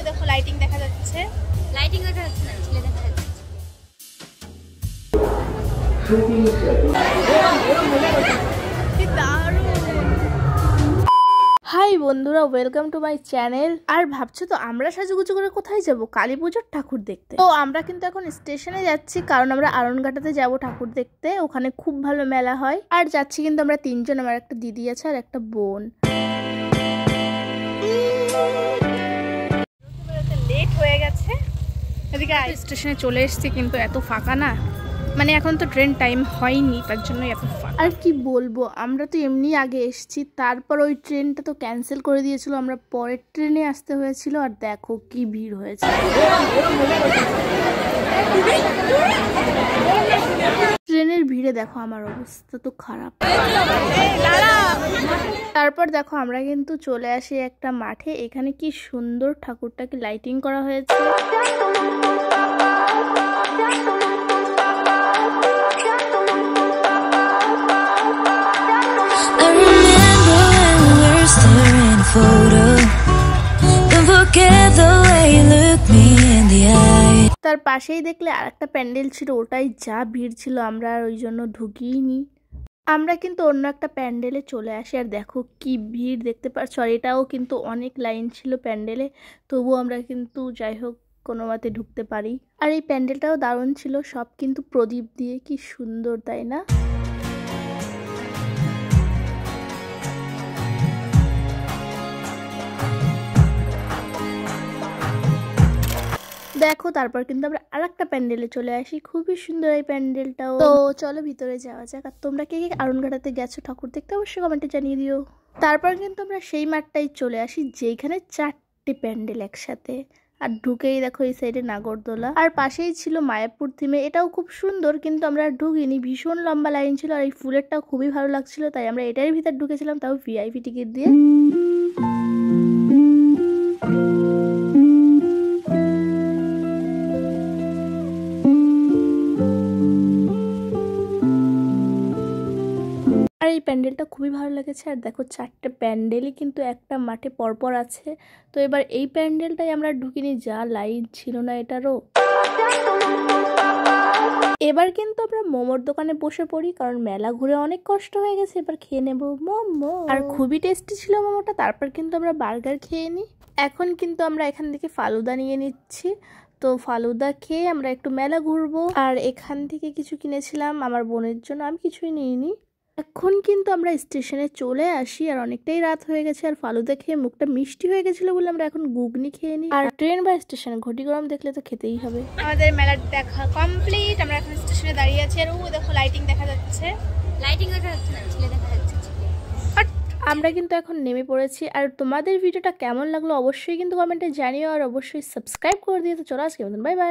দেখো লাইটিং দেখা যাচ্ছে। লাইটিং দেখা যাচ্ছে না, ছেলে দেখা যাচ্ছে। হাই বন্ধুরা, ওয়েলকাম টু মাই চ্যানেল। আর ভাবছো তো আমরা সাজুগুজু করে কোথায় যাব? কালী পুজোর ঠাকুর দেখতে। তো আমরা কিন্তু এখন স্টেশনে যাচ্ছি, কারণ আমরা আরনঘাটাতে যাব ঠাকুর দেখতে। ওখানে খুব ভালো মেলা হয়। আর যাচ্ছি কিন্তু আমরা তিনজন, আমার একটা দিদি আছে আর একটা বোন। লেট হয়ে গেছে, এদিকে স্টেশনে চলে এসেছি, কিন্তু এত ফাঁকা না, মানে এখন তো ট্রেন টাইম হয়নি, তার জন্য এত ফাঁকা। আর কি বলবো, আমরা তো এমনি আগে এসেছি, তারপর ওই ট্রেনটা তো ক্যান্সেল করে দিয়েছিল, আমরা পরের ট্রেনে আসতে হয়েছিল। আর দেখো কি ভিড় হয়েছে, ট্রেনের ভিড়ে দেখো আমার অবস্থা তো খারাপ। তারপর দেখো আমরা কিন্তু চলে আসি একটা মাঠে, এখানে কি সুন্দর ঠাকুরটাকে লাইটিং করা হয়েছে। তার পাশেই দেখলে আরেকটা প্যান্ডেল ছিল, ওটাই যা ভিড় ছিল, আমরা আর ওই জন্য ঢুকিনি। আমরা কিন্তু অন্য একটা প্যান্ডেলে চলে আসি, আর দেখো কি ভিড় দেখতে পাচ্ছ। আর এটাও কিন্তু অনেক লাইন ছিল প্যান্ডেলে, তবুও আমরা কিন্তু যাই হোক কোনো মতে ঢুকতে পারি। আর এই প্যান্ডেলটাও দারুণ ছিল, সব কিন্তু প্রদীপ দিয়ে, কি সুন্দর তাই না? দেখো তারপর কিন্তু আমরা আরেকটা প্যান্ডেলে চলে আসি, খুবই সুন্দর এই প্যান্ডেলটাও। তো চলো ভিতরে যাওয়া যাক। আর তোমরা কে কে আরনঘাটাতে গেছো ঠাকুর দেখতে অবশ্যই কমেন্টে জানিয়ে দিও। তারপর কিন্তু আমরা সেই মাঠটাই চলে আসি যেখানে 4টে প্যান্ডেল একসাথে। আর ঢুকেই দেখো এই সাইডে নাগরদোলা, আর পাশেই ছিল মায়াপুর থিমে, এটাও খুব সুন্দর, কিন্তু আমরা ঢুকিনি, ভীষণ লম্বা লাইন ছিল। আর এই ফুলেরটাও খুবই ভালো লাগছিল, তাই আমরা এটার ভিতর ঢুকেছিলাম, তাও ভিআইপি টিকিট দিয়ে। আর এই প্যান্ডেলটা খুবই ভালো লেগেছে। আর দেখো 4টে প্যান্ডেলই কিন্তু একটা মাঠে পরপর আছে। তো এবার এই প্যান্ডেলটাই আমরা ঢুকিনি, যা লাইন ছিল না এটারও। এবার কিন্তু আমরা মোমোর দোকানে বসে পড়ি, কারণ মেলা ঘুরে অনেক কষ্ট হয়ে গেছে, এবার খেয়ে নেব মোমো। আর খুবই টেস্টি ছিল মোমোটা। তারপর কিন্তু আমরা বার্গার খেয়ে নিই। এখন কিন্তু আমরা এখান থেকে ফালুদা নিয়ে নিচ্ছি। তো ফালুদা খেয়ে আমরা একটু মেলা ঘুরবো। আর এখান থেকে কিছু কিনেছিলাম আমার বোনের জন্য, আমি কিছুই নিইনি। এখন কিন্তু আমরা স্টেশনে চলে আসি, আর অনেকটাই রাত হয়ে গেছে। আর ফালুদা খেয়ে মুখটা মিষ্টি হয়ে গেছিল বলে আমরা এখন ঘুগনি খেয়ে নিই। আর ট্রেন বা স্টেশনে ঘটি গরম দেখলে তো খেতেই হবে। আমাদের মেলার দেখা কমপ্লিট, আমরা এখন স্টেশনে দাঁড়িয়ে আছি। আর ও দেখো লাইটিং দেখা যাচ্ছে। লাইটিং দেখা যাচ্ছে না, ছেলে দেখা যাচ্ছে। আমরা কিন্তু এখন নেমে পড়েছি। আর তোমাদের ভিডিওটা কেমন লাগলো অবশ্যই কিন্তু কমেন্টে জানিও, আর অবশ্যই সাবস্ক্রাইব করে দিও। তো চলো আজকে মতন বাই বাই।